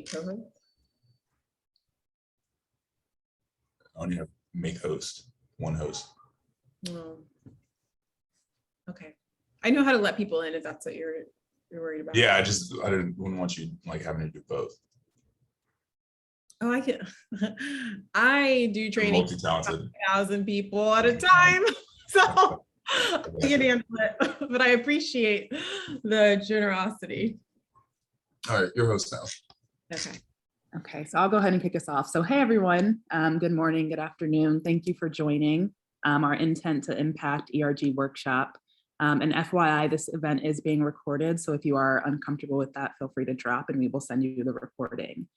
co-host? I only have make host, one host. Oh. Okay. I know how to let people in if that's what you're worried about. Yeah, I wouldn't want you like having to do both. Oh, I can. I do training Multi-talented. 1,000 people at a time, so I can handle it. But I appreciate the generosity. All right, your host now. Okay. Okay, so I'll go ahead and kick us off. So hey, everyone. Good morning, good afternoon. Thank you for joining our Intent to Impact ERG workshop. And FYI, this event is being recorded. So if you are uncomfortable with that, feel free to drop and we will send you the recording.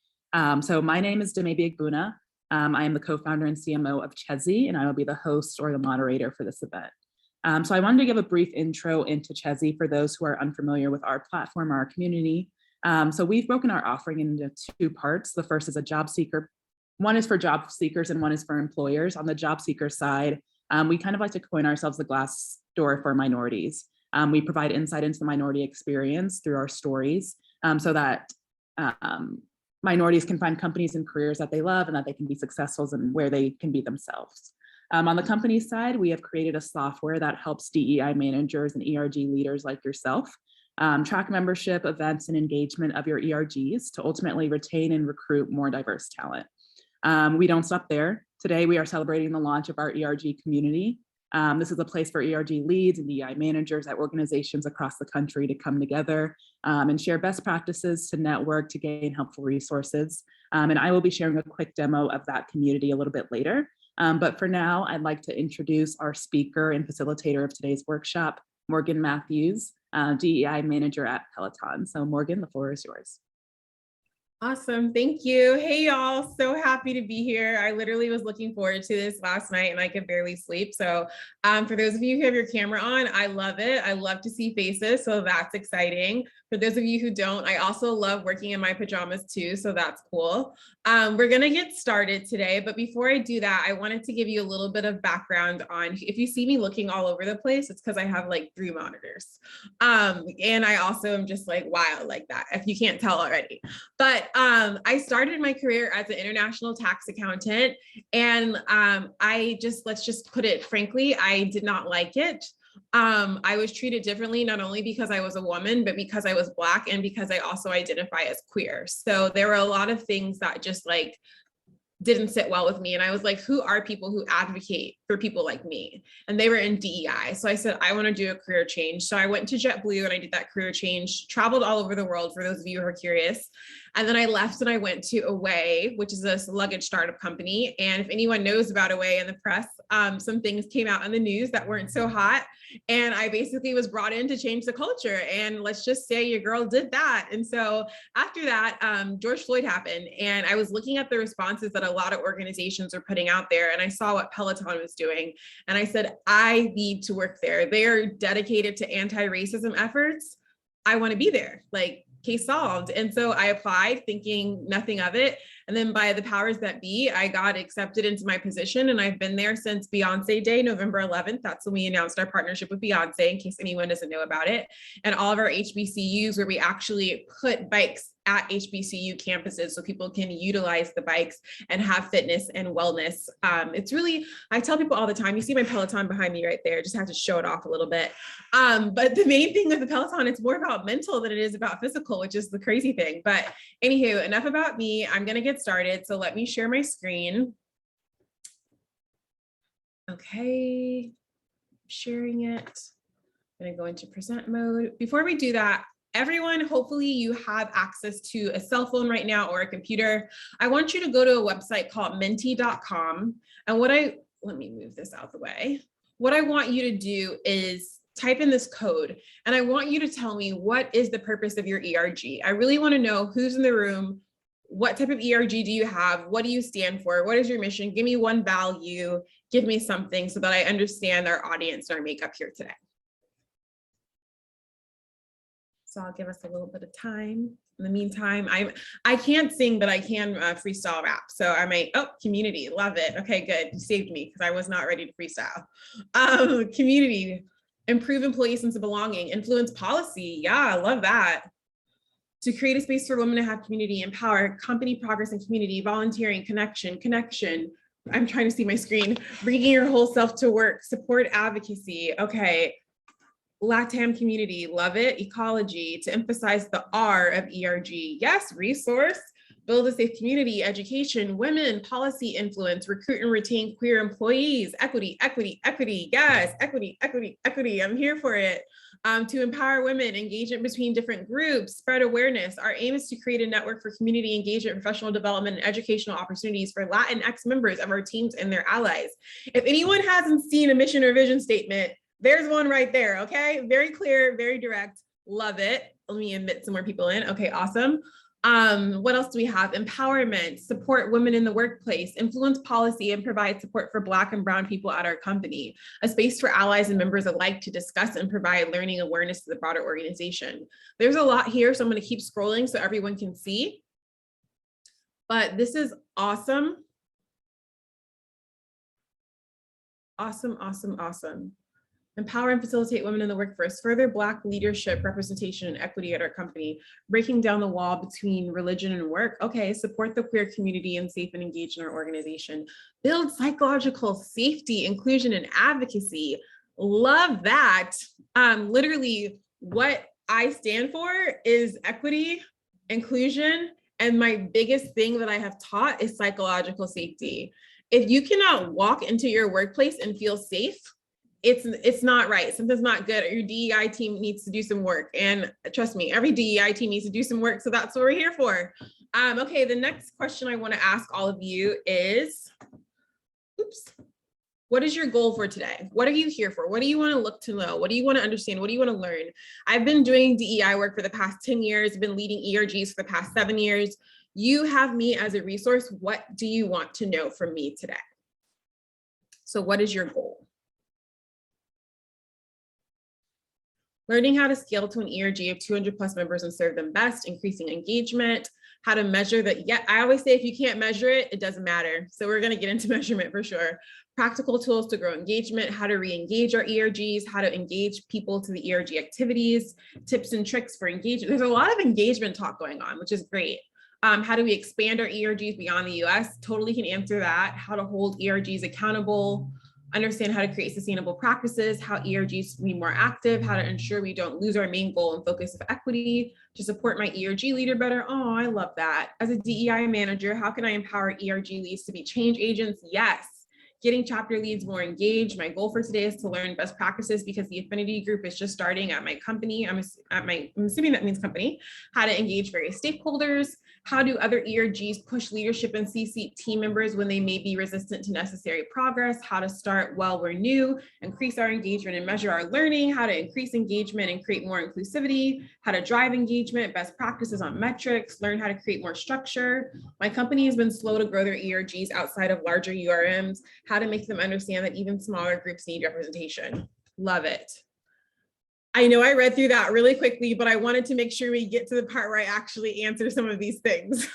So my name is Demebi Egbuna. I am the co-founder and CMO of Chezie, and I will be the host or the moderator for this event. So I wanted to give a brief intro into Chezie for those who are unfamiliar with our platform, our community. So we've broken our offering into two parts. The first is a job seeker. One is for job seekers and one is for employers. On the job seeker side, we kind of like to coin ourselves the glass door for minorities. We provide insight into the minority experience through our stories so that minorities can find companies and careers that they love and that they can be successful and where they can be themselves. On the company side, we have created a software that helps DEI managers and ERG leaders like yourself track membership, events, and engagement of your ERGs to ultimately retain and recruit more diverse talent. We don't stop there. Today, we are celebrating the launch of our ERG community. This is a place for ERG leads and DEI managers at organizations across the country to come together and share best practices, to network, to gain helpful resources. And I will be sharing a quick demo of that community a little bit later. But for now, I'd like to introduce our speaker and facilitator of today's workshop, Morgan Matthews, DEI manager at Peleton. So Morgan, the floor is yours. Awesome. Thank you. Hey, y'all. So happy to be here. I literally was looking forward to this last night and I could barely sleep. So for those of you who have your camera on, I love it. I love to see faces. So that's exciting. For those of you who don't, I also love working in my pajamas too. So that's cool. We're going to get started today. But before I do that, I wanted to give you a little bit of background on, if you see me looking all over the place, it's because I have like 3 monitors. And I also am just like wild like that, if you can't tell already. But I started my career as an international tax accountant, and let's just put it frankly, I did not like it. I was treated differently, not only because I was a woman, but because I was Black and because I also identify as queer. So there were a lot of things that just like didn't sit well with me. And I was like, who are people who advocate for people like me? And they were in DEI. So I said, I want to do a career change. So I went to JetBlue and I did that career change, traveled all over the world for those of you who are curious. And then I left and I went to Away, which is a luggage startup company. And if anyone knows about Away in the press, some things came out in the news that weren't so hot. And I basically was brought in to change the culture. And let's just say your girl did that. And so after that, George Floyd happened. And I was looking at the responses that a lot of organizations are putting out there. And I saw what Peleton was doing. And I said, I need to work there. They're dedicated to anti-racism efforts. I want to be there. Like, case solved. And so I applied thinking nothing of it. And then by the powers that be, I got accepted into my position. And I've been there since Beyonce Day, November 11th. That's when we announced our partnership with Beyonce, in case anyone doesn't know about it. And all of our HBCUs, where we actually put bikes at HBCU campuses so people can utilize the bikes and have fitness and wellness. It's really, I tell people all the time, you see my Peleton behind me right there, just have to show it off a little bit. But the main thing with the Peleton, it's more about mental than it is about physical, which is the crazy thing. But anywho, enough about me. I'm gonna get started. So let me share my screen. Okay, sharing it. I'm gonna go into present mode. Before we do that, everyone, hopefully you have access to a cell phone right now or a computer. I want you to go to a website called menti.com. And let me move this out the way. What I want you to do is type in this code. And I want you to tell me, what is the purpose of your ERG? I really want to know who's in the room. What type of ERG do you have? What do you stand for? What is your mission? Give me one value. Give me something so that I understand our audience, our makeup here today. So I'll give us a little bit of time. In the meantime, I can't sing, but I can freestyle rap. So I might, community, love it. Okay, good. You saved me because I was not ready to freestyle. Community, improve employee sense of belonging, influence policy. Yeah, I love that. to create a space for women to have community, empower, company progress and community, volunteering, connection. I'm trying to see my screen. Bringing your whole self to work, support advocacy. Okay. LATAM community, love it. Ecology, to emphasize the R of ERG. Yes, resource. Build a safe community, education, women, policy influence, recruit and retain queer employees, equity. Yes, equity. I'm here for it. To empower women, engagement between different groups, spread awareness. Our aim is to create a network for community engagement, professional development, and educational opportunities for Latinx members of our teams and their allies. If anyone hasn't seen a mission or vision statement, there's one right there, okay? Very clear, very direct, love it. Let me admit some more people in. Okay, awesome. What else do we have? Empowerment, support women in the workplace, influence policy, and provide support for Black and Brown people at our company. A space for allies and members alike to discuss and provide learning awareness to the broader organization. There's a lot here, so I'm going to keep scrolling so everyone can see. But this is awesome. Awesome. Empower and facilitate women in the workforce, further Black leadership, representation, and equity at our company, breaking down the wall between religion and work. Okay, support the queer community and safe and engaged in our organization. Build psychological safety, inclusion, and advocacy. Love that. Literally what I stand for is equity, inclusion, and my biggest thing that I have taught is psychological safety. If you cannot walk into your workplace and feel safe, it's not right. Something's not good. Your DEI team needs to do some work. And trust me, every DEI team needs to do some work. So that's what we're here for. Okay, the next question I want to ask all of you is, what is your goal for today? What are you here for? What do you want to look to know? What do you want to understand? What do you want to learn? I've been doing DEI work for the past 10 years, been leading ERGs for the past 7 years. You have me as a resource. What do you want to know from me today? So what is your goal? Learning how to scale to an ERG of 200 plus members and serve them best, increasing engagement, how to measure that. Yeah, I always say if you can't measure it, it doesn't matter. So we're going to get into measurement for sure. Practical tools to grow engagement, how to re-engage our ERGs, how to engage people to the ERG activities, tips and tricks for engagement. There's a lot of engagement talk going on, which is great. How do we expand our ERGs beyond the US? Totally can answer that. How to hold ERGs accountable, understand how to create sustainable practices, how ERGs can be more active, how to ensure we don't lose our main goal and focus of equity, to support my ERG leader better. Oh, I love that. As a DEI manager, how can I empower ERG leads to be change agents? Yes. Getting chapter leads more engaged. My goal for today is to learn best practices because the affinity group is just starting at my company. I'm assuming that means company. How to engage various stakeholders. How do other ERGs push leadership and C-suite team members when they may be resistant to necessary progress? How to start while we're new, increase our engagement and measure our learning, how to increase engagement and create more inclusivity, how to drive engagement, best practices on metrics, learn how to create more structure. My company has been slow to grow their ERGs outside of larger URMs, how to make them understand that even smaller groups need representation. Love it. I know I read through that really quickly, but I wanted to make sure we get to the part where I actually answer some of these things.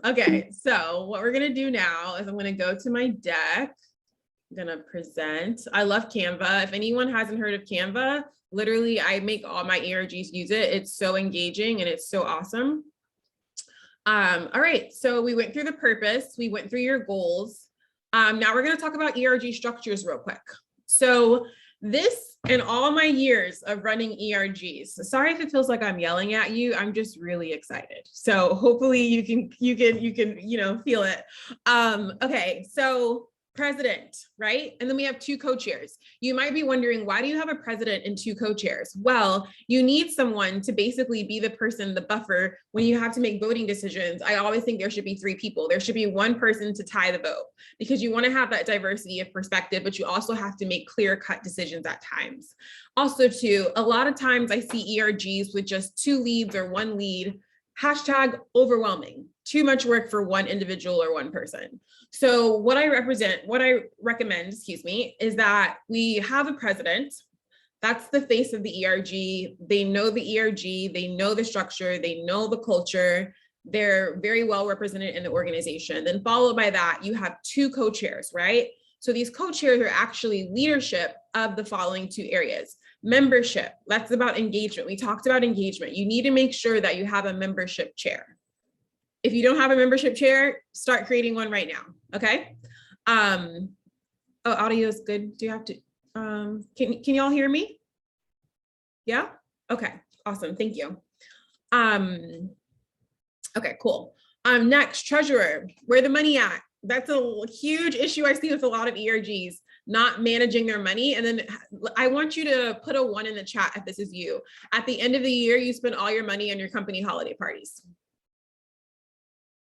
Okay, so what we're gonna do now is I'm gonna go to my deck. I'm gonna present. I love Canva. If anyone hasn't heard of Canva, literally I make all my ERGs use it. It's so engaging and it's so awesome. All right, so we went through the purpose, we went through your goals. Now we're gonna talk about ERG structures real quick. So this, in all my years of running ERGs, so sorry if it feels like I'm yelling at you, I'm just really excited. So hopefully you can feel it. Okay, so president, right? And then we have 2 co-chairs. You might be wondering, why do you have a president and 2 co-chairs? Well, you need someone to basically be the person, the buffer, when you have to make voting decisions. I always think there should be 3 people. There should be 1 person to tie the vote because you want to have that diversity of perspective, but you also have to make clear-cut decisions at times. Also, too, a lot of times I see ERGs with just 2 leads or 1 lead. Hashtag overwhelming, too much work for 1 individual or 1 person. So what I recommend, is that we have a president. That's the face of the ERG. They know the ERG, they know the structure, they know the culture. They're very well represented in the organization. Then followed by that, you have 2 co-chairs, right? So these co-chairs are actually leadership of the following 2 areas: Membership, that's about engagement. We talked about engagement. You need to make sure that you have a membership chair. If you don't have a membership chair, start creating one right now, okay? Oh, audio is good. Do you have to, can y'all hear me? Yeah? Okay, awesome, thank you. Okay, cool. Next, treasurer, where the money at? That's a huge issue I see with a lot of ERGs, not managing their money. And then I want you to put a 1 in the chat if this is you. At the end of the year, you spend all your money on your company holiday parties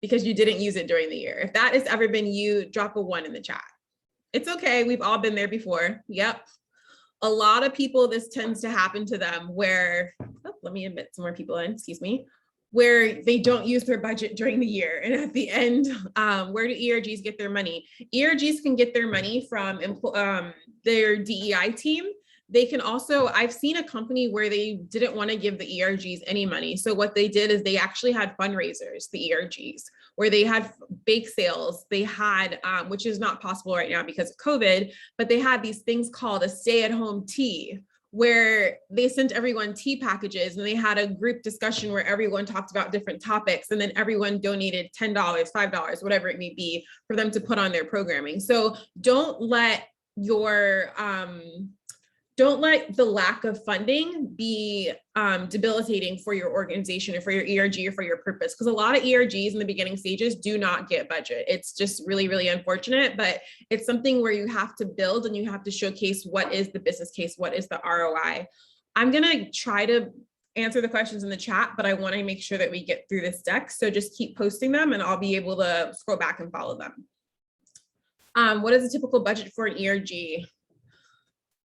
because you didn't use it during the year. If that has ever been you, drop a 1 in the chat. It's okay, we've all been there before. Yep. A lot of people, this tends to happen to them where, oh, let me admit some more people in, excuse me, where they don't use their budget during the year. And at the end, where do ERGs get their money? ERGs can get their money from their DEI team. They can also, I've seen a company where they didn't want to give the ERGs any money. So what they did is they actually had fundraisers, the ERGs, where they had bake sales. They had, which is not possible right now because of COVID, but they had these things called a stay-at-home tea, where they sent everyone tea packages and they had a group discussion where everyone talked about different topics, and then everyone donated $10, $5, whatever it may be, for them to put on their programming. So don't let the lack of funding be debilitating for your organization or for your ERG or for your purpose. Because a lot of ERGs in the beginning stages do not get budget. It's just really, really unfortunate, but it's something where you have to build and you have to showcase what is the business case, what is the ROI. I'm gonna try to answer the questions in the chat, but I wanna make sure that we get through this deck. So just keep posting them and I'll be able to scroll back and follow them. What is a typical budget for an ERG?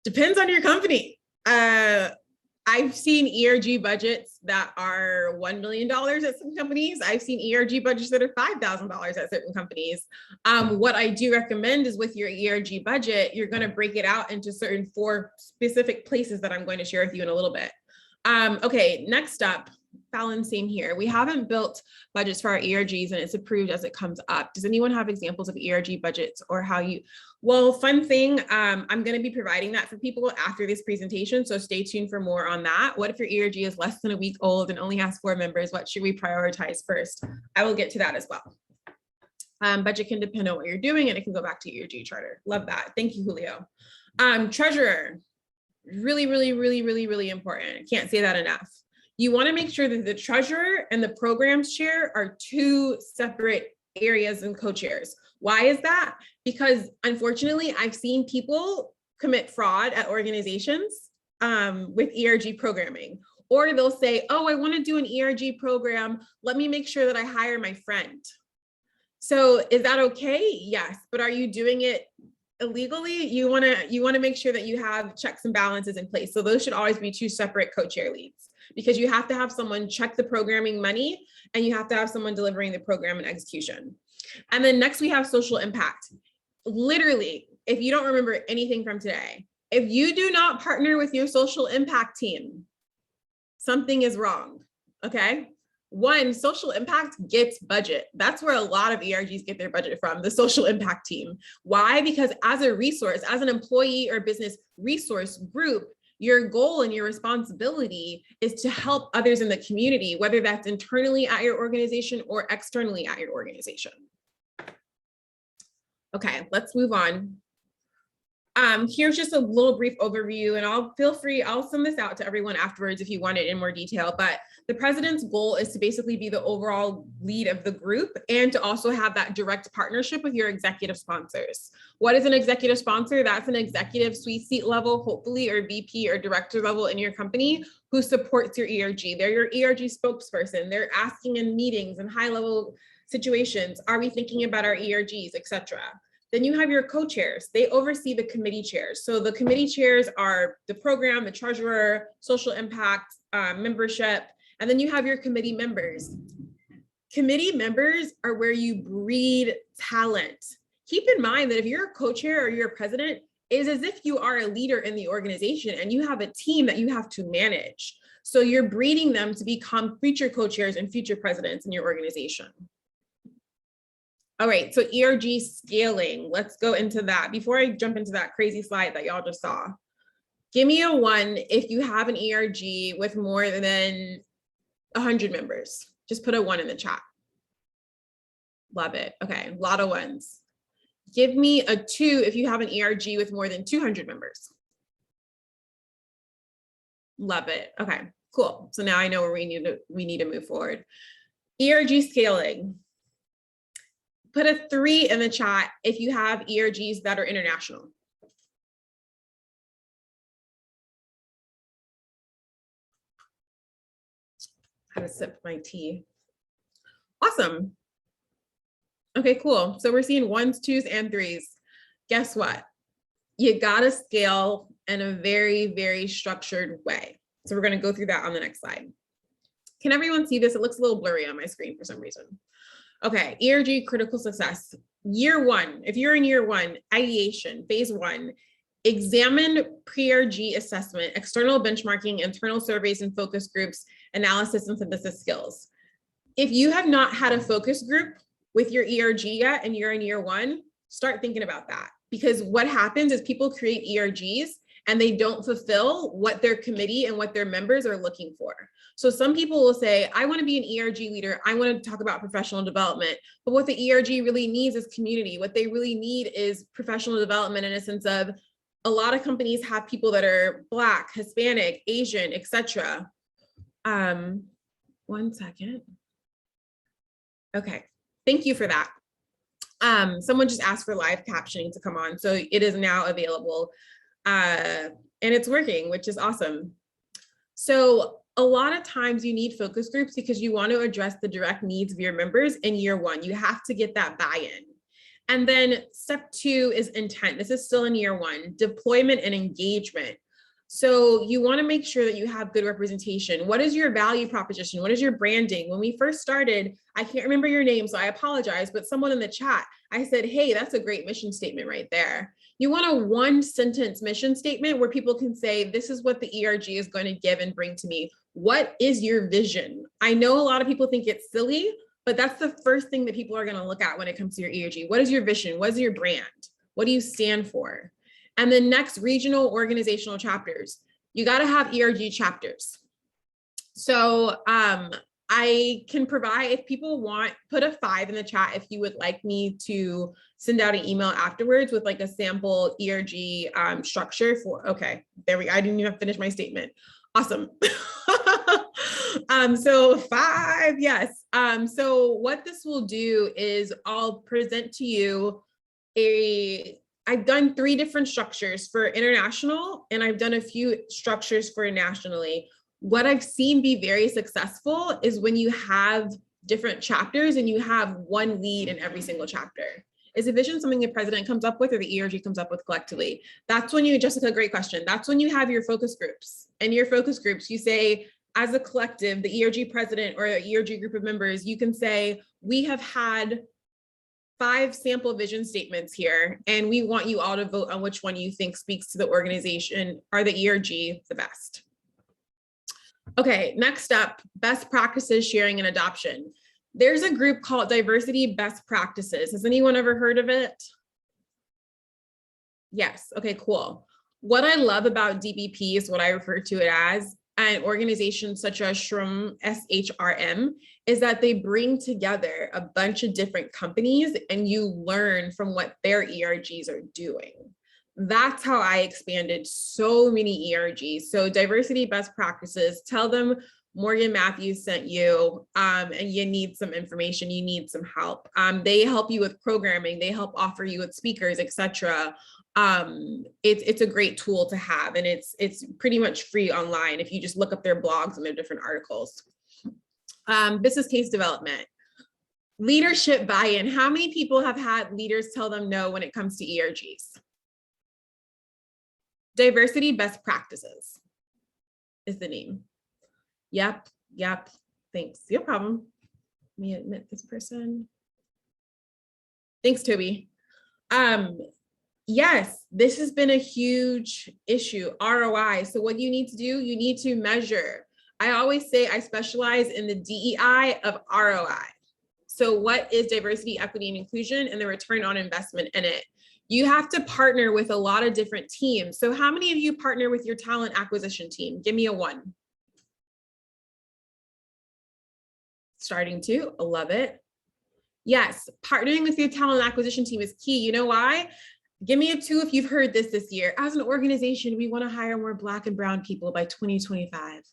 Depends on your company. I've seen ERG budgets that are $1 million at some companies. I've seen ERG budgets that are $5,000 at certain companies. What I do recommend is with your ERG budget, you're going to break it out into certain 4 specific places that I'm going to share with you in a little bit. Okay, next up, Fallon, same here. We haven't built budgets for our ERGs and it's approved as it comes up. Does anyone have examples of ERG budgets or how you, well, fun thing, I'm going to be providing that for people after this presentation, so stay tuned for more on that. What if your ERG is less than a week old and only has 4 members? What should we prioritize first? I will get to that as well. Budget can depend on what you're doing and it can go back to ERG charter. Love that. Thank you, Julio. Treasurer, really, really, really, really, really important. I can't say that enough. You want to make sure that the treasurer and the programs chair are 2 separate areas and co-chairs. Why is that? Because unfortunately, I've seen people commit fraud at organizations with ERG programming, or they'll say, oh, I want to do an ERG program. Let me make sure that I hire my friend. So is that okay? Yes, but are you doing it illegally? You want to make sure that you have checks and balances in place. So those should always be 2 separate co-chair leads, because you have to have someone check the programming money and you have to have someone delivering the program and execution. And then next we have social impact. Literally, if you don't remember anything from today, if you do not partner with your social impact team, something is wrong, okay? 1, social impact gets budget. That's where a lot of ERGs get their budget from, the social impact team. Why? Because as a resource, as an employee or business resource group, your goal and your responsibility is to help others in the community, whether that's internally at your organization or externally at your organization. Okay, let's move on. Here's just a little brief overview, and I'll send this out to everyone afterwards if you want it in more detail, but the president's goal is to basically be the overall lead of the group and to also have that direct partnership with your executive sponsors. What is an executive sponsor? That's an executive C-suite level, hopefully, or VP or director level in your company who supports your ERG. They're your ERG spokesperson. They're asking in meetings and high level situations, are we thinking about our ERGs, etc. Then you have your co-chairs. They oversee the committee chairs. So the committee chairs are the program, the treasurer, social impact, membership, and then you have your committee members. Committee members are where you breed talent. Keep in mind that if you're a co-chair or you're a president, it is as if you are a leader in the organization and you have a team that you have to manage. So you're breeding them to become future co-chairs and future presidents in your organization. All right, so ERG scaling, let's go into that. Before I jump into that crazy slide that y'all just saw, Give me a 1 if you have an ERG with more than 100 members. Just put a 1 in the chat. Love it. Okay, a lot of 1s. Give me a 2 if you have an ERG with more than 200 members. Love it. Okay, cool. So now I know where we need to move forward. ERG scaling. Put a 3 in the chat if you have ERGs that are international. I had to sip my tea. Awesome. Okay, cool. So we're seeing 1s, 2s, and 3s. Guess what? You gotta scale in a very, very structured way. So we're gonna go through that on the next slide. Can everyone see this? It looks a little blurry on my screen for some reason. Okay, ERG critical success. Year 1, if you're in year 1, ideation, phase 1, examine pre-ERG assessment, external benchmarking, internal surveys and focus groups, analysis and synthesis skills. If you have not had a focus group with your ERG yet and you're in year 1, start thinking about that. Because what happens is people create ERGs and they don't fulfill what their committee and what their members are looking for. So some people will say, I want to be an ERG leader. I want to talk about professional development. But what the ERG really needs is community. What they really need is professional development in a sense of a lot of companies have people that are Black, Hispanic, Asian, etc. 1 second. Okay, thank you for that. Someone just asked for live captioning to come on. So it is now available and it's working, which is awesome. So a lot of times you need focus groups because you want to address the direct needs of your members in year 1. You have to get that buy-in. And then step 2 is intent. This is still in year 1, deployment and engagement. So you want to make sure that you have good representation. What is your value proposition? What is your branding? When we first started, I can't remember your name, so I apologize, but someone in the chat, I said, hey, that's a great mission statement right there. You want a 1-sentence mission statement where people can say, this is what the ERG is going to give and bring to me. What is your vision? I know a lot of people think it's silly, but that's the first thing that people are going to look at when it comes to your ERG. What is your vision? What is your brand? What do you stand for? And then next, regional organizational chapters. You got to have ERG chapters. So I can provide, if people want, put a 5 in the chat if you would like me to send out an email afterwards with like a sample ERG structure for, okay, there we go. I didn't even finish my statement. Awesome. So 5, yes. So what this will do is I'll present to you I've done 3 different structures for international, and I've done a few structures for nationally. What I've seen be very successful is when you have different chapters and you have 1 lead in every single chapter. Is a vision something the president comes up with or the ERG comes up with collectively? That's when you, Jessica, great question. That's when you have your focus groups. And your focus groups, you say, as a collective, the ERG president or an ERG group of members, you can say, we have had 5 sample vision statements here, and we want you all to vote on which one you think speaks to the organization or the ERG the best. Okay, next up, best practices sharing and adoption. There's a group called Diversity Best Practices. Has anyone ever heard of it? Yes, okay, cool. What I love about DBP is what I refer to it as, and organizations such as SHRM, SHRM, is that they bring together a bunch of different companies and you learn from what their ERGs are doing. That's how I expanded so many ERGs. So diversity best practices, tell them Morgan Matthews sent you and you need some information, you need some help. They help you with programming, they help offer you with speakers, etc. It's a great tool to have, and it's pretty much free online if you just look up their blogs and their different articles. Business case development, leadership buy-in. How many people have had leaders tell them no when it comes to ERGs? Diversity best practices is the name. Yep, thanks, no problem. Let me admit this person. Thanks, Toby. Yes, this has been a huge issue, ROI. So what you need to do, you need to measure. I always say I specialize in the DEI of ROI. So what is diversity, equity, and inclusion, and the return on investment in it? You have to partner with a lot of different teams. So how many of you partner with your talent acquisition team? Give me a 1. Starting to, I love it. Yes, partnering with your talent acquisition team is key. You know why? Give me a 2 if you've heard this year. As an organization, we want to hire more Black and brown people by 2025.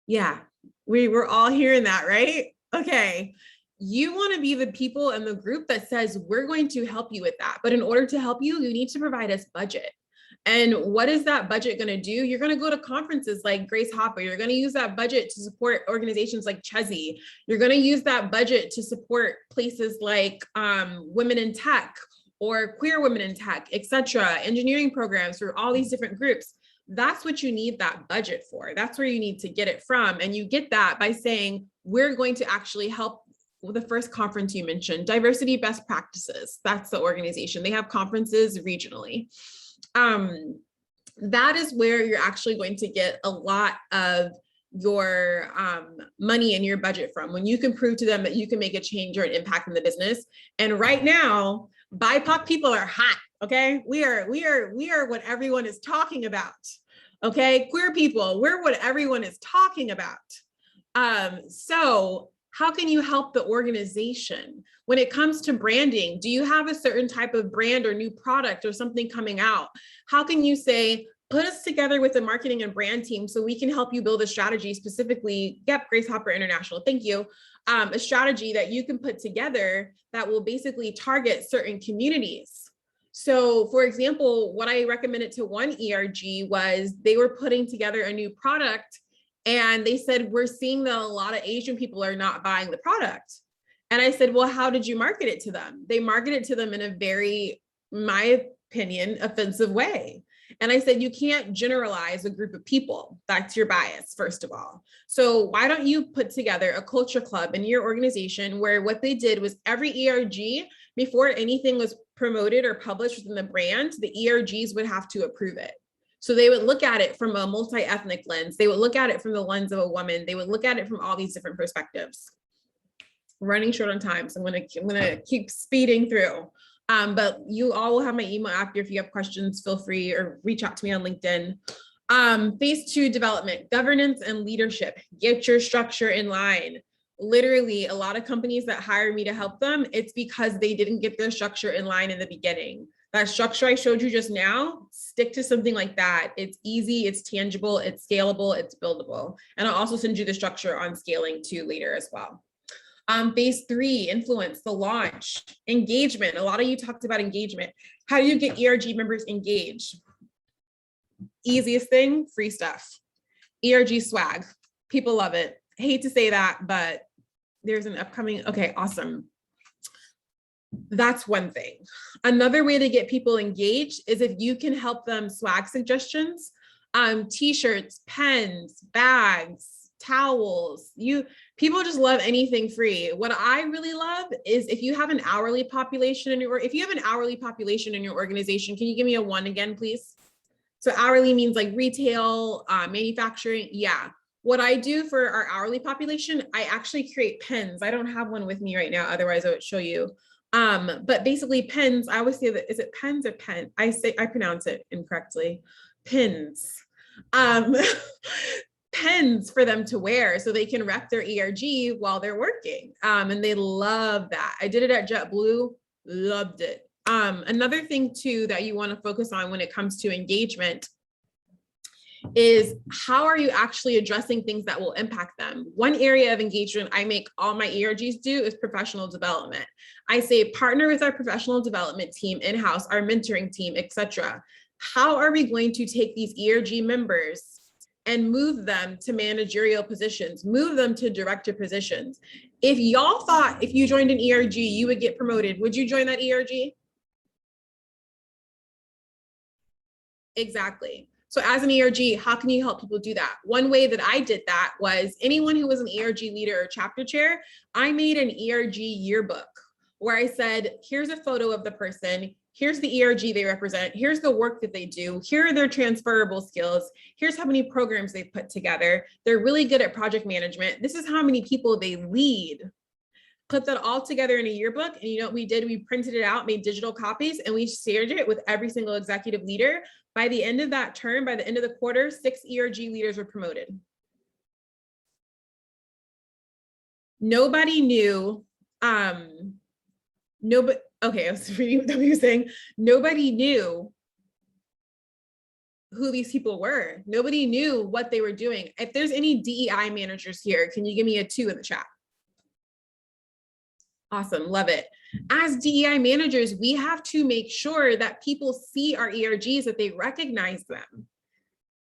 Yeah, we're all hearing that, right? Okay. You want to be the people in the group that says, we're going to help you with that. But in order to help you, you need to provide us budget. And what is that budget going to do? You're going to go to conferences like Grace Hopper. You're going to use that budget to support organizations like Chezie. You're going to use that budget to support places like Women in Tech or Queer Women in Tech, etc., engineering programs for all these different groups. That's what you need that budget for. That's where you need to get it from. And you get that by saying, we're going to actually help. Well, the first conference you mentioned, diversity best practices. That's the organization. They have conferences regionally. That is where you're actually going to get a lot of your money in your budget from, when you can prove to them that you can make a change or an impact in the business. And right now, BIPOC people are hot. Okay, we are what everyone is talking about. Okay, queer people, we're what everyone is talking about. So how can you help the organization? When it comes to branding, do you have a certain type of brand or new product or something coming out? How can you say, put us together with the marketing and brand team so we can help you build a strategy specifically, Grace Hopper International, thank you, a strategy that you can put together that will basically target certain communities. So for example, what I recommended to one ERG was they were putting together a new product. And they said, we're seeing that a lot of Asian people are not buying the product. And I said, well, how did you market it to them? They marketed to them in a very, my opinion, offensive way. And I said, you can't generalize a group of people. That's your bias, first of all. So why don't you put together a culture club in your organization where what they did was every ERG, before anything was promoted or published within the brand, the ERGs would have to approve it. So they would look at it from a multi-ethnic lens. They would look at it from the lens of a woman. They would look at it from all these different perspectives. Running short on time, so I'm gonna keep speeding through. But you all will have my email after. If you have questions, feel free or reach out to me on LinkedIn. Phase 2, development, governance and leadership. Get your structure in line. Literally, a lot of companies that hire me to help them, it's because they didn't get their structure in line in the beginning. That structure I showed you just now, stick to something like that. It's easy, it's tangible, it's scalable, it's buildable. And I'll also send you the structure on scaling too later as well. Phase 3, influence, the launch, engagement. A lot of you talked about engagement. How do you get ERG members engaged? Easiest thing, free stuff. ERG swag, people love it. I hate to say that, but there's an upcoming, okay, awesome. That's one thing. Another way to get people engaged is if you can help them swag suggestions, t-shirts, pens, bags, towels. People just love anything free. What I really love is if you have an hourly population in your organization, can you give me a 1 again, please? So hourly means like retail, manufacturing. Yeah. What I do for our hourly population, I actually create pens. I don't have one with me right now. Otherwise I would show you. But basically pens, I always say that, is it pens or pen? I pronounce it incorrectly. Pins. Pens for them to wear so they can rep their ERG while they're working. And they love that. I did it at JetBlue, loved it. Another thing too that you want to focus on when it comes to engagement is how are you actually addressing things that will impact them? One area of engagement I make all my ERGs do is professional development. I say partner with our professional development team in-house, our mentoring team, etc. How are we going to take these ERG members and move them to managerial positions, move them to director positions? If y'all thought if you joined an ERG, you would get promoted, would you join that ERG? Exactly. So as an ERG, how can you help people do that? One way that I did that was anyone who was an ERG leader or chapter chair, I made an ERG yearbook where I said, here's a photo of the person, here's the ERG they represent, here's the work that they do, here are their transferable skills, here's how many programs they've put together, they're really good at project management, this is how many people they lead. put that all together in a yearbook. And you know what we did? We printed it out, made digital copies, and we shared it with every single executive leader. By the end of that term, by the end of the quarter, 6 ERG leaders were promoted. Nobody knew, nobody, okay, I was reading what you were saying. Nobody knew who these people were. Nobody knew what they were doing. If there's any DEI managers here, can you give me a 2 in the chat? Awesome, love it. As DEI managers, we have to make sure that people see our ERGs, that they recognize them.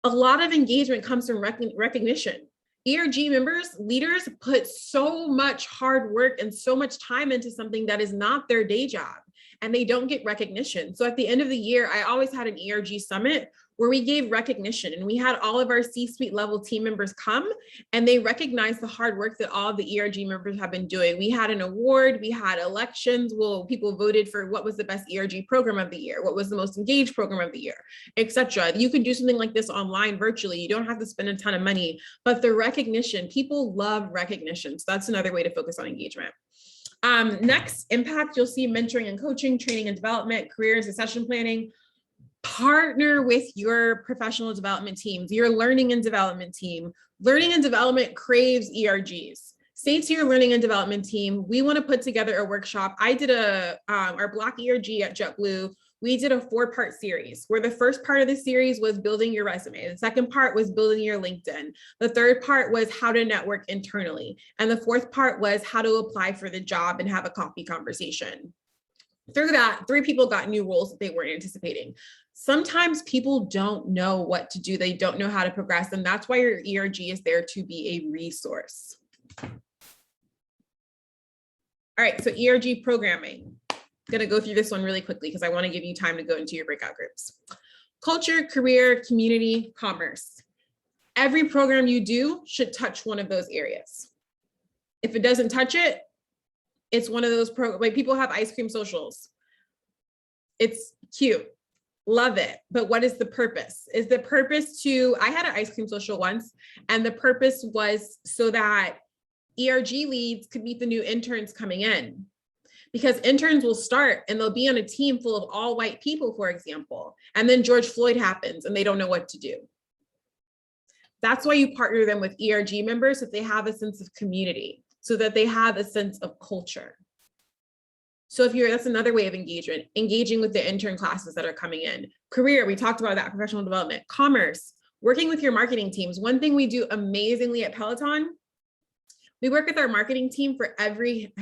A lot of engagement comes from recognition. ERG members, leaders put so much hard work and so much time into something that is not their day job, and they don't get recognition. So at the end of the year, I always had an ERG summit where we gave recognition, and we had all of our C-suite level team members come, and they recognized the hard work that all of the ERG members have been doing. We had an award, we had elections, well, people voted for what was the best ERG program of the year, what was the most engaged program of the year, etc. You can do something like this online virtually. You don't have to spend a ton of money, but the recognition, people love recognition. So that's another way to focus on engagement. Next, impact, you'll see mentoring and coaching, training and development, career and succession planning. Partner with your professional development teams, your learning and development team. Learning and development craves ERGs. Say to your learning and development team, we want to put together a workshop. I did our Block ERG at JetBlue. We did a 4-part series where the first part of the series was building your resume. The second part was building your LinkedIn. The third part was how to network internally. And the fourth part was how to apply for the job and have a coffee conversation. Through that, 3 people got new roles that they weren't anticipating. Sometimes people don't know what to do. They don't know how to progress. And that's why your ERG is there to be a resource. All right, so ERG programming. I'm gonna go through this one really quickly because I want to give you time to go into your breakout groups. Culture, career, community, commerce. Every program you do should touch one of those areas. If it doesn't touch it, it's one of those like people have ice cream socials. It's cute, love it. But what is the purpose? Is the purpose to, I had an ice cream social once, and the purpose was so that ERG leads could meet the new interns coming in. Because interns will start and they'll be on a team full of all white people, for example. And then George Floyd happens and they don't know what to do. That's why you partner them with ERG members, so that they have a sense of community, so that they have a sense of culture. So that's another way of engagement, engaging with the intern classes that are coming in. Career, we talked about that, professional development. Commerce, working with your marketing teams. One thing we do amazingly at Peloton, we work with our marketing team for every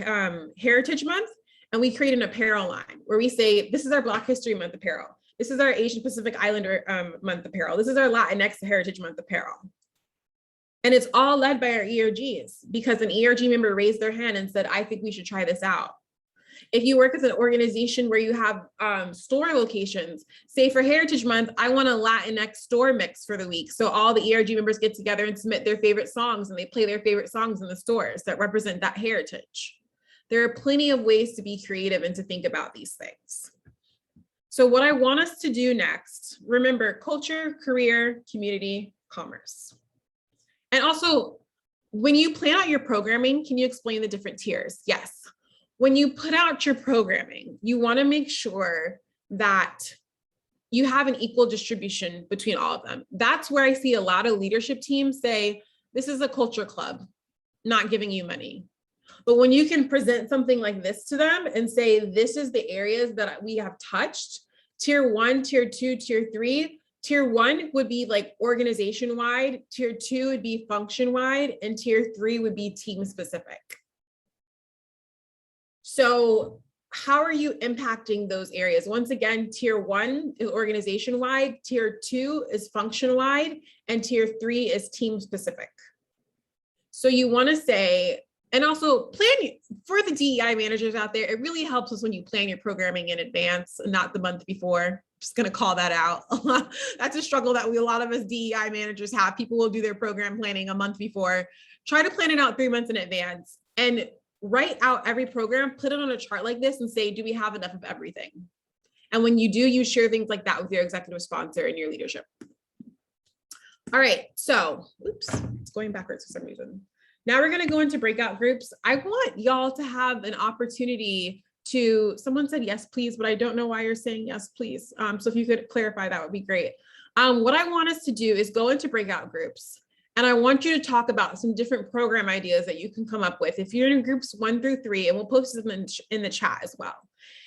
Heritage Month, and we create an apparel line where we say, this is our Black History Month apparel. This is our Asian Pacific Islander month apparel. This is our Latinx Heritage Month apparel. And it's all led by our ERGs, because an ERG member raised their hand and said, I think we should try this out. If you work with an organization where you have store locations, say for Heritage Month, I want a Latinx store mix for the week. So all the ERG members get together and submit their favorite songs, and they play their favorite songs in the stores that represent that heritage. There are plenty of ways to be creative and to think about these things. So what I want us to do next, remember culture, career, community, commerce. And also, when you plan out your programming, can you explain the different tiers? Yes. When you put out your programming, you want to make sure that you have an equal distribution between all of them. That's where I see a lot of leadership teams say, this is a culture club, not giving you money. But when you can present something like this to them and say, this is the areas that we have touched, tier 1, tier 2, tier 3, tier 1 would be like organization-wide, tier 2 would be function-wide, and tier 3 would be team-specific. So how are you impacting those areas? Once again, tier 1 is organization-wide, tier 2 is function-wide, and tier 3 is team-specific. So you want to say, and also plan for the DEI managers out there, it really helps us when you plan your programming in advance, not the month before. Just going to call that out. That's a struggle that a lot of us DEI managers have. People will do their program planning a month before. Try to plan it out 3 months in advance and write out every program, put it on a chart like this and say, do we have enough of everything? And when you do, you share things like that with your executive sponsor and your leadership. All right, so, oops, it's going backwards for some reason. Now we're going to go into breakout groups. I want y'all to have an opportunity to, someone said yes, please, but I don't know why you're saying yes, please. So if you could clarify, that would be great. What I want us to do is go into breakout groups. And I want you to talk about some different program ideas that you can come up with. If you're in groups 1 through 3, and we'll post them in the chat as well.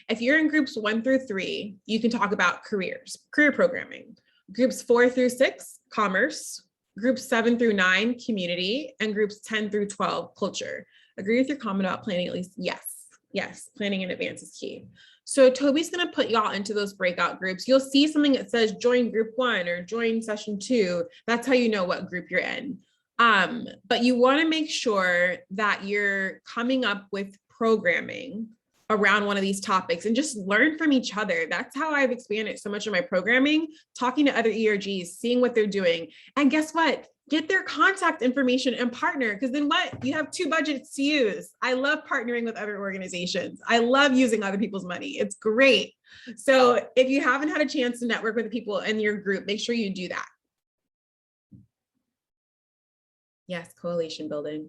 If you're in groups 1 through 3, you can talk about career programming. Groups 4 through 6, commerce. Groups 7 through 9, community. And groups 10 through 12, culture. Agree with your comment about planning at least? Yes. Yes, planning in advance is key. So Toby's going to put y'all into those breakout groups. You'll see something that says join group 1 or join session 2. That's how you know what group you're in. But you want to make sure that you're coming up with programming around one of these topics and just learn from each other. That's how I've expanded so much of my programming, talking to other ERGs, seeing what they're doing. And guess what? Get their contact information and partner, because then what? You have 2 budgets to use. I love partnering with other organizations. I love using other people's money. It's great. So if you haven't had a chance to network with the people in your group, make sure you do that. Yes, coalition building.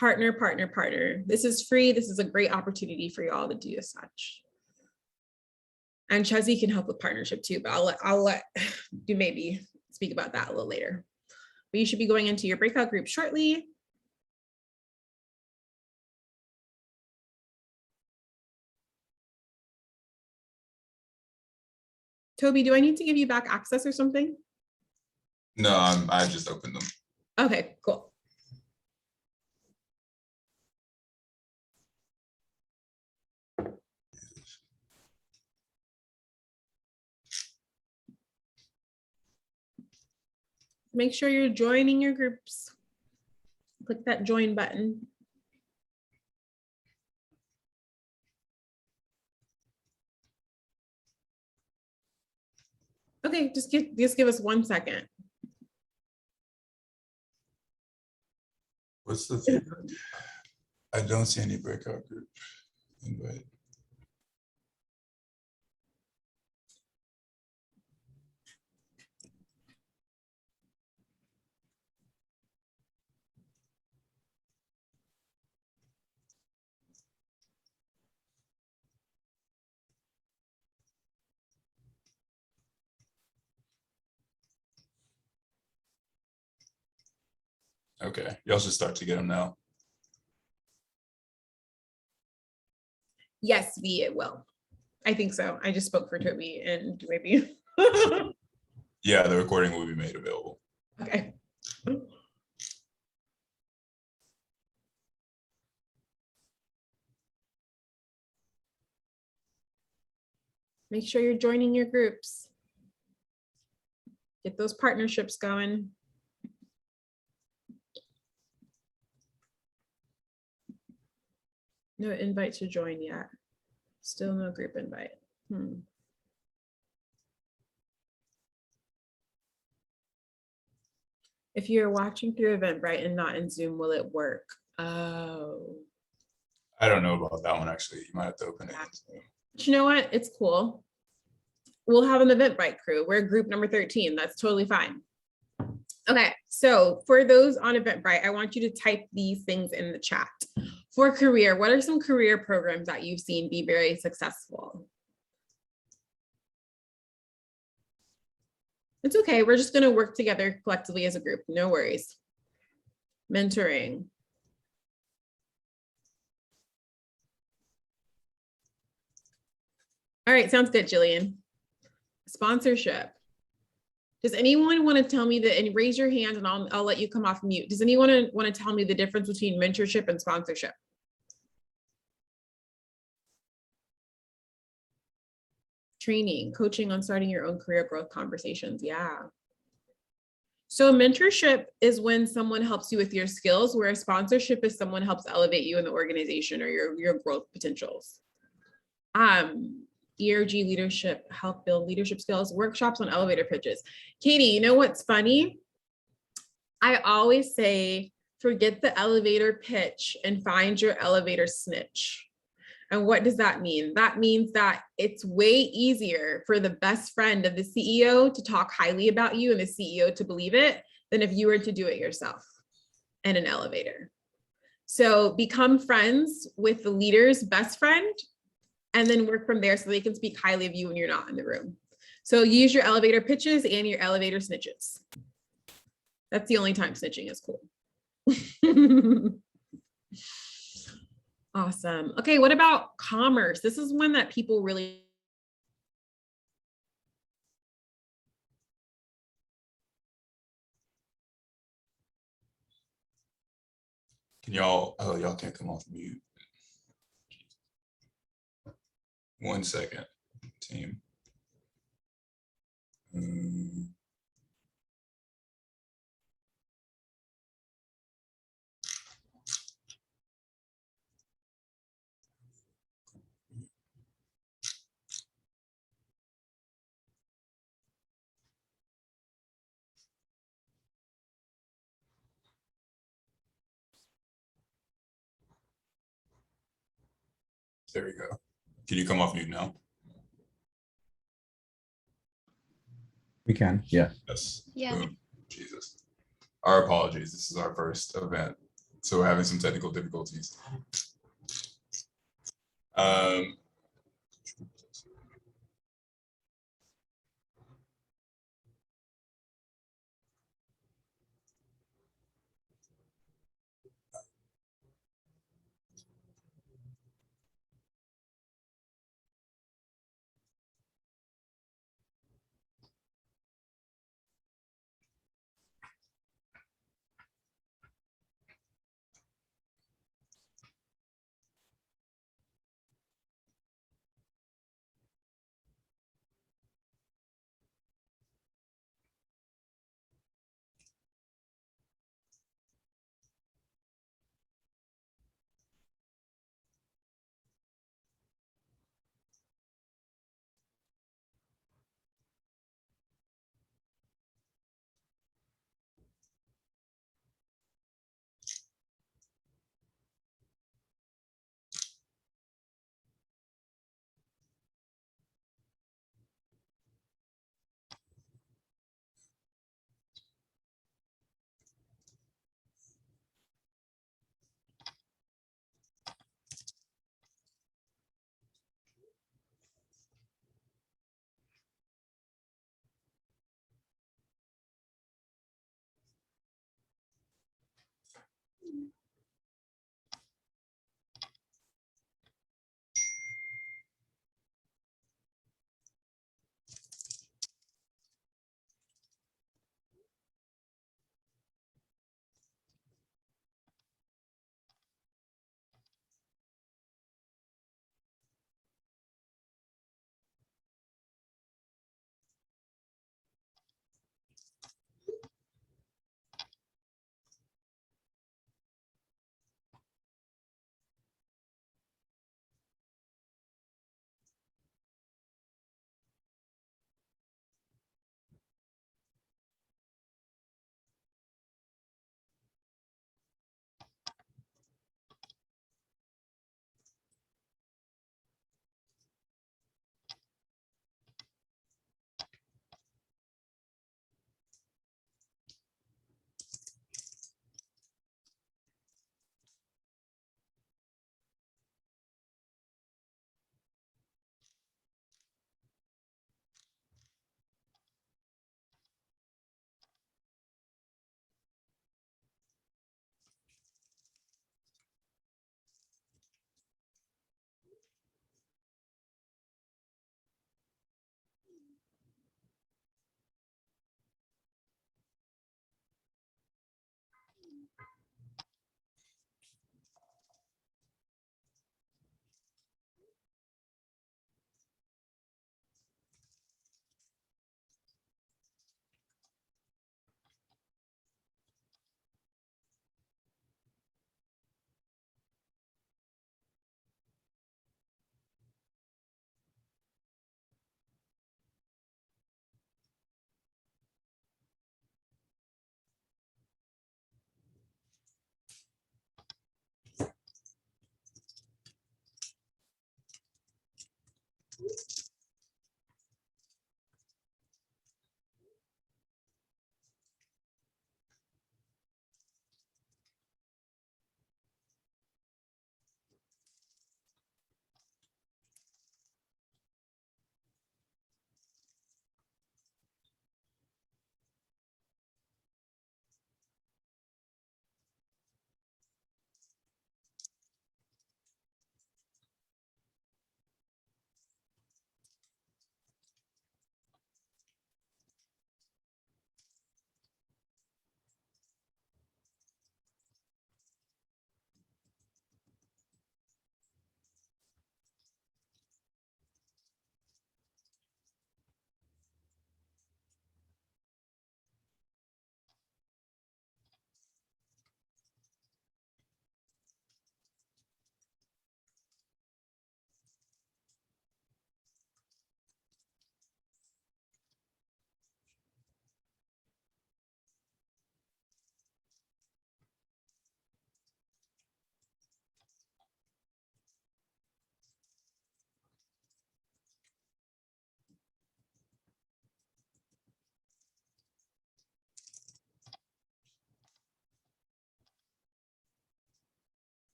Partner, partner, partner. This is free. This is a great opportunity for you all to do as such. And Chezie can help with partnership too, but I'll let you maybe speak about that a little later. But you should be going into your breakout group shortly. Toby, do I need to give you back access or something? No, I just opened them. Okay, cool. Make sure you're joining your groups. Click that join button. Okay, just give us 1 second. What's the feedback? I don't see any breakout group invite. Okay, y'all should start to get them now. Yes, V, it will. I think so. I just spoke for Toby and maybe. Yeah, the recording will be made available. Okay. Make sure you're joining your groups. Get those partnerships going. No invite to join yet. Still no group invite. If you're watching through Eventbrite and not in Zoom, will it work? Oh. I don't know about that one, actually. You might have to open it. But you know what? It's cool. We'll have an Eventbrite crew. We're group number 13. That's totally fine. Okay, so for those on Eventbrite, I want you to type these things in the chat. For career, what are some career programs that you've seen be very successful? It's okay. We're just going to work together collectively as a group. No worries. Mentoring. All right, sounds good, Jillian. Sponsorship. Does anyone want to tell me that, and raise your hand and I'll let you come off mute. Does anyone want to tell me the difference between mentorship and sponsorship? Training, coaching on starting your own career growth conversations. Yeah. So mentorship is when someone helps you with your skills, whereas sponsorship is someone helps elevate you in the organization or your growth potentials. ERG leadership, help build leadership skills, workshops on elevator pitches. Katie, you know what's funny? I always say, forget the elevator pitch and find your elevator snitch. And what does that mean? That means that it's way easier for the best friend of the CEO to talk highly about you and the CEO to believe it than if you were to do it yourself. and an elevator. So become friends with the leader's best friend and then work from there so they can speak highly of you when you're not in the room. So use your elevator pitches and your elevator snitches. That's the only time snitching is cool. Awesome. Okay, what about commerce? This is one that people really. Can y'all, oh, y'all can't come off mute. 1 second, team. There we go. Can you come off mute now? We can, yeah. Yes. Yeah. Boom. Jesus. Our apologies. This is our first event, so we're having some technical difficulties.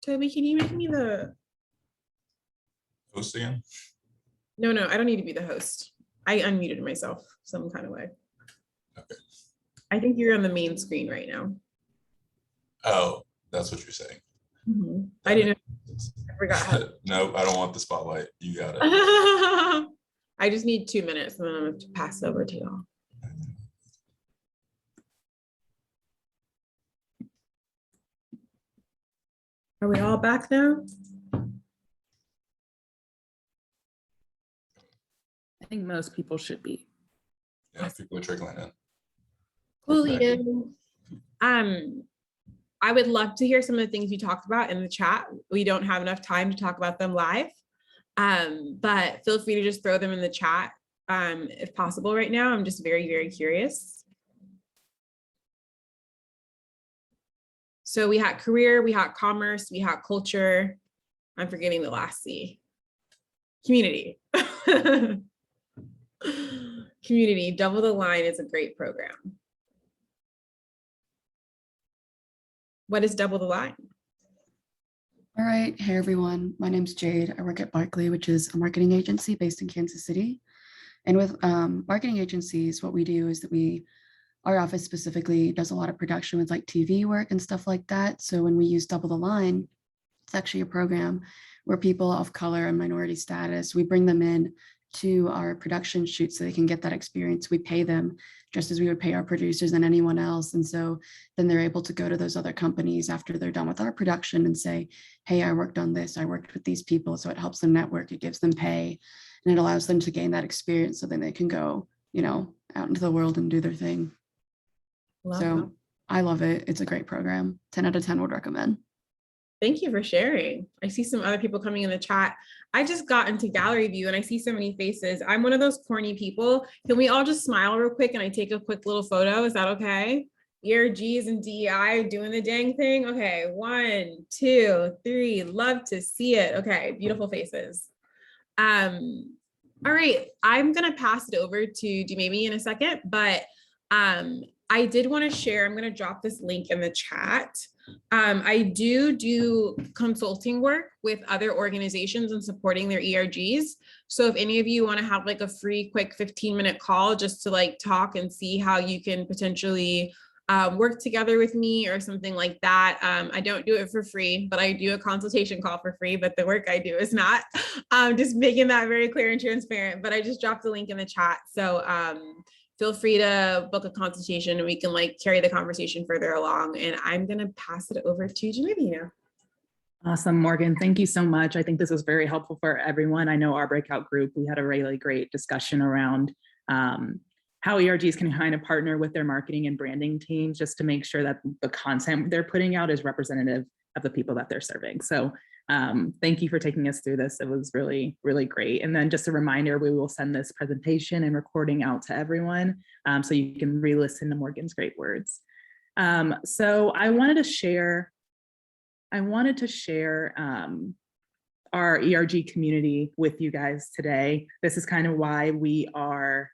Toby, can you make me the, Host again? no, I don't need to be the host. I unmuted myself some kind of way. Okay. I think you're on the main screen right now. Oh, that's what you're saying. I didn't know. I forgot how. No, I don't want the spotlight. You got it. I just need 2 minutes and then I'm going to pass it over to y'all. Are we all back now? I think most people should be. Yeah, people are trickling in. Coolio. I would love to hear some of the things you talked about in the chat. We don't have enough time to talk about them live, but feel free to just throw them in the chat if possible right now. I'm just very, very curious. So we had career, we had commerce, we had culture. I'm forgetting the last C. Community. Community, Double the Line is a great program. What is Double the Line? All right. Hey, everyone. My name's Jade. I work at Barkley, which is a marketing agency based in Kansas City. And with marketing agencies, what we do is that our office specifically does a lot of production with like TV work and stuff like that. So when we use Double the Line, it's actually a program where people of color and minority status, we bring them in to our production shoot so they can get that experience. We pay them just as we would pay our producers and anyone else. And so then they're able to go to those other companies after they're done with our production and say, hey, I worked on this, I worked with these people. So it helps them network, it gives them pay, and it allows them to gain that experience so then they can go, out into the world and do their thing. So I love it. It's a great program. 10 out of 10 would recommend. Thank you for sharing. I see some other people coming in the chat. I just got into gallery view and I see so many faces. I'm one of those corny people. Can we all just smile real quick and I take a quick little photo? Is that okay? ERGs and DEI doing the dang thing. Okay, 1, 2, 3. Love to see it. Okay, beautiful faces. All right, I'm gonna pass it over to maybe in a second, but I did want to share, I'm going to drop this link in the chat. I do consulting work with other organizations and supporting their ERGs. So if any of you want to have like a free quick 15-minute call just to like talk and see how you can potentially work together with me or something like that. I don't do it for free, but I do a consultation call for free, but the work I do is not. Just making that very clear and transparent, but I just dropped the link in the chat. So feel free to book a consultation and we can like carry the conversation further along. And I'm going to pass it over to Genevieve now. Awesome, Morgan. Thank you so much. I think this was very helpful for everyone. I know our breakout group, we had a really great discussion around how ERGs can kind of partner with their marketing and branding teams just to make sure that the content they're putting out is representative of the people that they're serving. So thank you for taking us through this. It was really, really great. And then just a reminder, we will send this presentation and recording out to everyone so you can re-listen to Morgan's great words. So I wanted to share our ERG community with you guys today. This is kind of why we are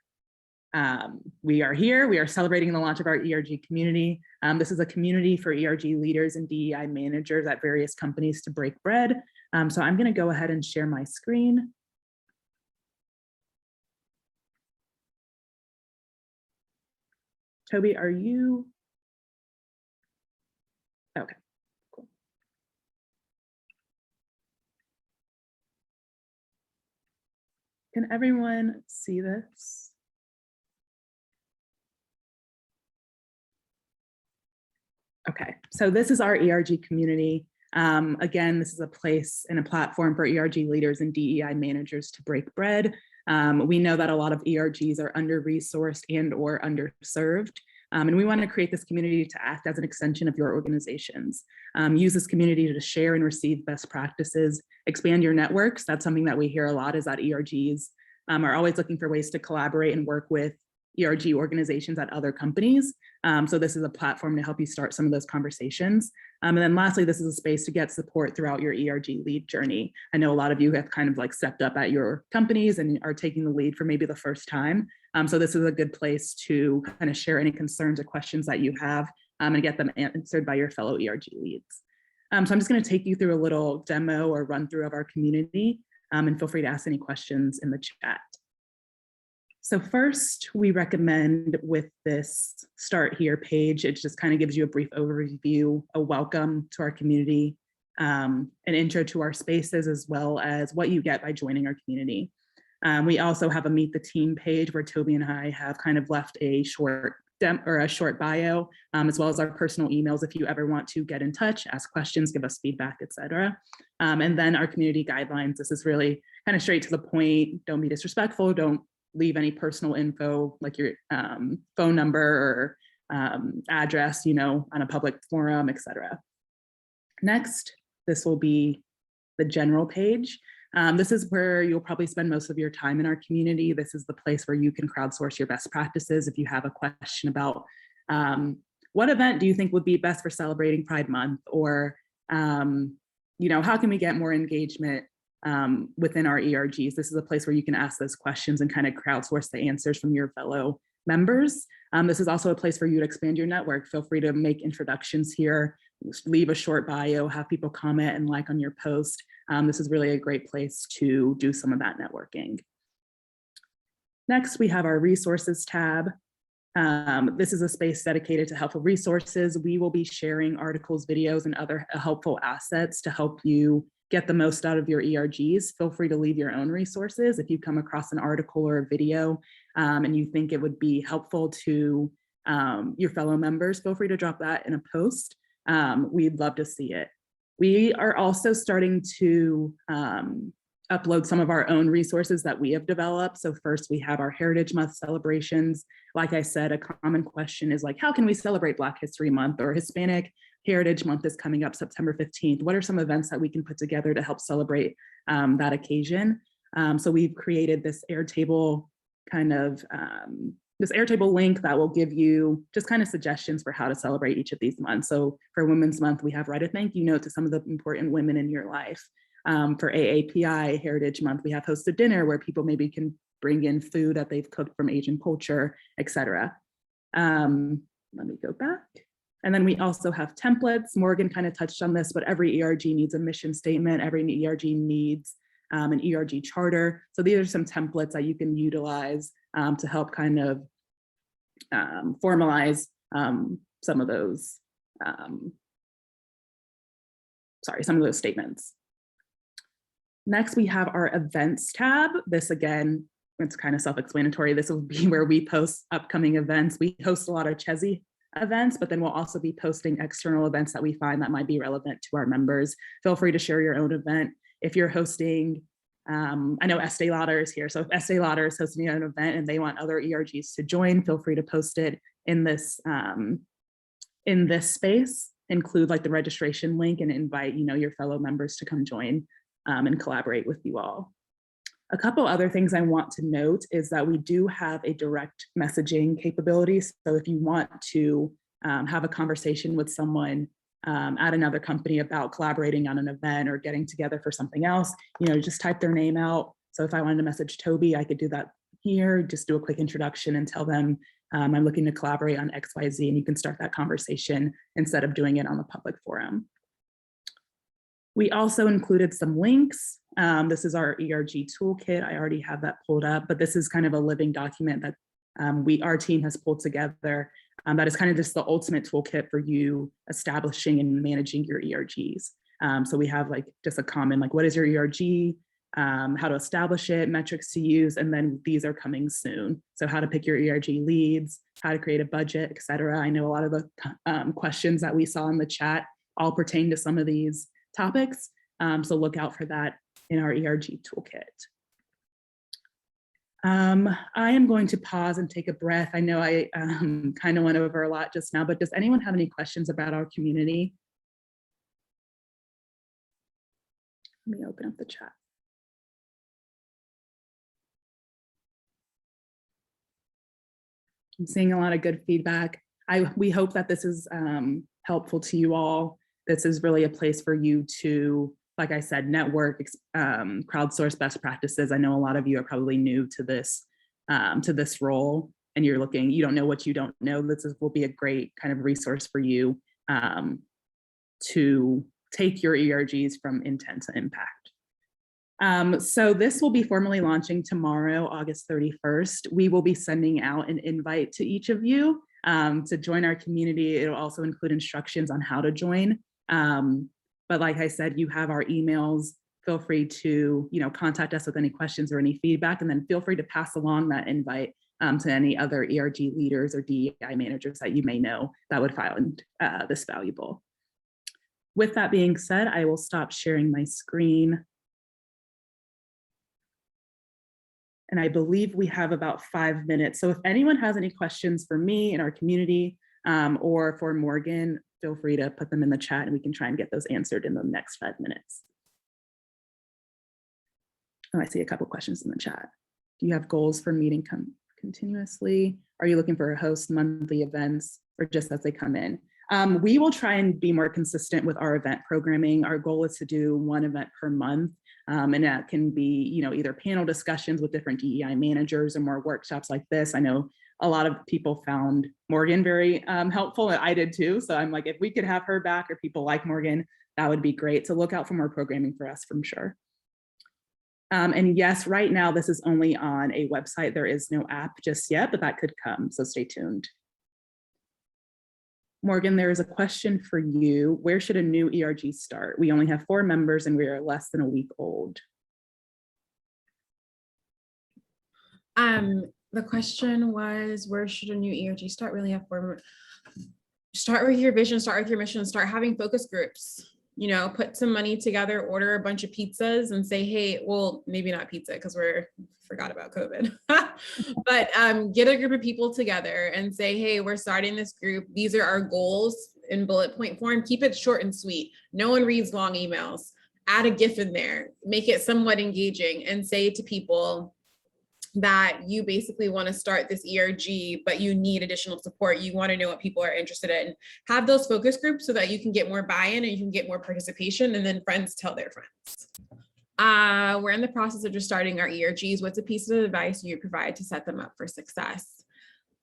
here. We are celebrating the launch of our ERG community. This is a community for ERG leaders and DEI managers at various companies to break bread. So I'm going to go ahead and share my screen. Toby, are you? Okay, cool. Can everyone see this? Okay, so this is our ERG community. Again, this is a place and a platform for ERG leaders and DEI managers to break bread. We know that a lot of ERGs are under-resourced and or underserved. And we want to create this community to act as an extension of your organizations. Use this community to share and receive best practices, expand your networks. That's something that we hear a lot, is that ERGs are always looking for ways to collaborate and work with ERG organizations at other companies. So this is a platform to help you start some of those conversations. And then lastly, this is a space to get support throughout your ERG lead journey. I know a lot of you have kind of like stepped up at your companies and are taking the lead for maybe the first time. So this is a good place to kind of share any concerns or questions that you have and get them answered by your fellow ERG leads. So I'm just going to take you through a little demo or run through of our community, and feel free to ask any questions in the chat. So first, we recommend with this Start Here page, it just kind of gives you a brief overview, a welcome to our community, an intro to our spaces, as well as what you get by joining our community. We also have a Meet the Team page where Toby and I have kind of left a short bio, as well as our personal emails if you ever want to get in touch, ask questions, give us feedback, etc. And then our community guidelines. This is really kind of straight to the point. Don't be disrespectful. Don't leave any personal info like your phone number or address, on a public forum, etc. Next, this will be the general page. This is where you'll probably spend most of your time in our community. This is the place where you can crowdsource your best practices. If you have a question about what event do you think would be best for celebrating Pride Month, or how can we get more engagement within our ERGs? This is a place where you can ask those questions and kind of crowdsource the answers from your fellow members. This is also a place for you to expand your network. Feel free to make introductions here, leave a short bio, have people comment and like on your post. This is really a great place to do some of that networking. Next, we have our resources tab. This is a space dedicated to helpful resources. We will be sharing articles, videos, and other helpful assets to help you get the most out of your ERGs. Feel free to leave your own resources. If you come across an article or a video and you think it would be helpful to your fellow members, feel free to drop that in a post. We'd love to see it. We are also starting to upload some of our own resources that we have developed. So first, we have our Heritage Month celebrations. Like I said, a common question is like, how can we celebrate Black History Month, or Hispanic Heritage Month is coming up September 15th. What are some events that we can put together to help celebrate that occasion? So we've created this Airtable this Airtable link that will give you just kind of suggestions for how to celebrate each of these months. So for Women's Month, we have write a thank you note to some of the important women in your life. For AAPI Heritage Month, we have host a dinner where people maybe can bring in food that they've cooked from Asian culture, etc. Let me go back. And then we also have templates. Morgan kind of touched on this, but every ERG needs a mission statement. Every ERG needs an ERG charter. So these are some templates that you can utilize to help kind of formalize some of those statements. Next, we have our events tab. This, again, it's kind of self-explanatory. This will be where we post upcoming events. We host a lot of Chezie events, but then we'll also be posting external events that we find that might be relevant to our members. Feel free to share your own event. If you're hosting, I know Estee Lauder is here. So if Estee Lauder is hosting an event and they want other ERGs to join, feel free to post it in this space, include like the registration link and invite, your fellow members to come join and collaborate with you all. A couple other things I want to note is that we do have a direct messaging capability. So if you want to have a conversation with someone at another company about collaborating on an event or getting together for something else, just type their name out. So if I wanted to message Toby, I could do that here, just do a quick introduction and tell them I'm looking to collaborate on XYZ, and you can start that conversation instead of doing it on the public forum. We also included some links. This is our ERG toolkit. I already have that pulled up, but this is kind of a living document that our team has pulled together. That is kind of just the ultimate toolkit for you establishing and managing your ERGs. So we have like just a common, like, what is your ERG, how to establish it, metrics to use, and then these are coming soon. So how to pick your ERG leads, how to create a budget, et cetera. I know a lot of the questions that we saw in the chat all pertain to some of these topics. So look out for that in our ERG toolkit. I am going to pause and take a breath. I know I kind of went over a lot just now, but does anyone have any questions about our community? Let me open up the chat. I'm seeing a lot of good feedback. We hope that this is helpful to you all. This is really a place for you to, like I said, network, crowdsource best practices. I know a lot of you are probably new to this role, and you don't know what you don't know. Will be a great kind of resource for you to take your ERGs from intent to impact. So this will be formally launching tomorrow, August 31st. We will be sending out an invite to each of you to join our community. It'll also include instructions on how to join. But like I said, you have our emails. Feel free to, contact us with any questions or any feedback, and then feel free to pass along that invite to any other ERG leaders or DEI managers that you may know that would find this valuable. With that being said, I will stop sharing my screen. And I believe we have about 5 minutes. So if anyone has any questions for me in our community or for Morgan, feel free to put them in the chat and we can try and get those answered in the next 5 minutes. Oh, I see a couple questions in the chat. Do you have goals for meeting continuously? Are you looking for a host monthly events or just as they come in? We will try and be more consistent with our event programming. Our goal is to do 1 event per month. And that can be, either panel discussions with different DEI managers or more workshops like this. I know a lot of people found Morgan very helpful, and I did too. So I'm like, if we could have her back or people like Morgan, that would be great. So look out for more programming for us, from sure. And yes, right now this is only on a website. There is no app just yet, but that could come. So stay tuned. Morgan, there is a question for you. Where should a new ERG start? We only have 4 members and we are less than a week old. The question was, where should a new ERG start? Really have 4. Start with your vision, start with your mission, start having focus groups. Put some money together, order a bunch of pizzas and say, hey, well, maybe not pizza because forgot about COVID, but get a group of people together and say, hey, we're starting this group. These are our goals in bullet point form. Keep it short and sweet. No one reads long emails. Add a GIF in there, make it somewhat engaging, and say to people that you basically want to start this ERG, but you need additional support. You want to know what people are interested in. Have those focus groups so that you can get more buy-in and you can get more participation, and then friends tell their friends. We're in the process of just starting our ERGs. What's a piece of advice you provide to set them up for success?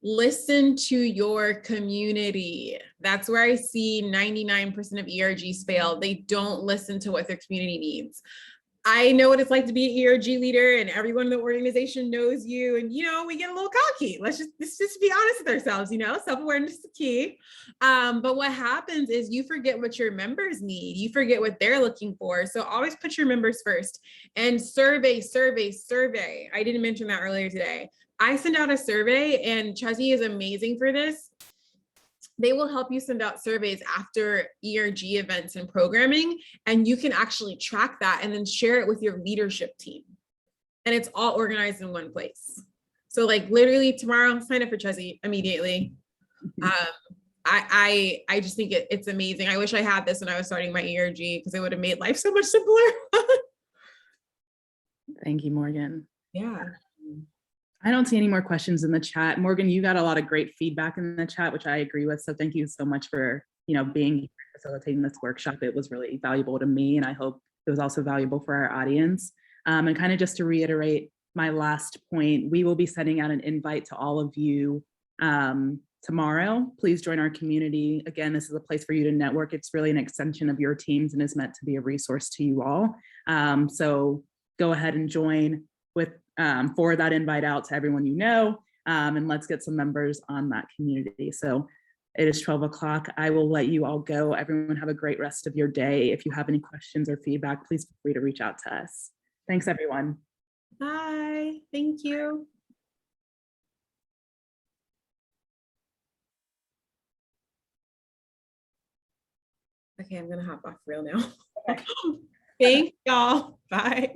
Listen to your community. That's where I see 99% of ERGs fail. They don't listen to what their community needs. I know what it's like to be an ERG leader, and everyone in the organization knows you, and we get a little cocky. Let's just be honest with ourselves. Self-awareness is the key. But what happens is you forget what your members need. You forget what they're looking for. So always put your members first, and survey. I didn't mention that earlier today. I send out a survey, and Chezie is amazing for this. They will help you send out surveys after ERG events and programming, and you can actually track that and then share it with your leadership team. And it's all organized in one place. So like literally tomorrow, sign up for Chezie immediately. I just think it's amazing. I wish I had this when I was starting my ERG because it would have made life so much simpler. Thank you, Morgan. Yeah. I don't see any more questions in the chat. Morgan, you got a lot of great feedback in the chat, which I agree with. So thank you so much for, being here, facilitating this workshop. It was really valuable to me, and I hope it was also valuable for our audience. And kind of just to reiterate my last point, we will be sending out an invite to all of you tomorrow. Please join our community. Again, this is a place for you to network. It's really an extension of your teams and is meant to be a resource to you all. So go ahead and join forward that invite out to everyone and let's get some members on that community. So it is 12 o'clock. I will let you all go. Everyone have a great rest of your day. If you have any questions or feedback, please feel free to reach out to us. Thanks, everyone. Bye. Thank you. Okay, I'm gonna hop off real now. Okay. Thanks, y'all. Bye.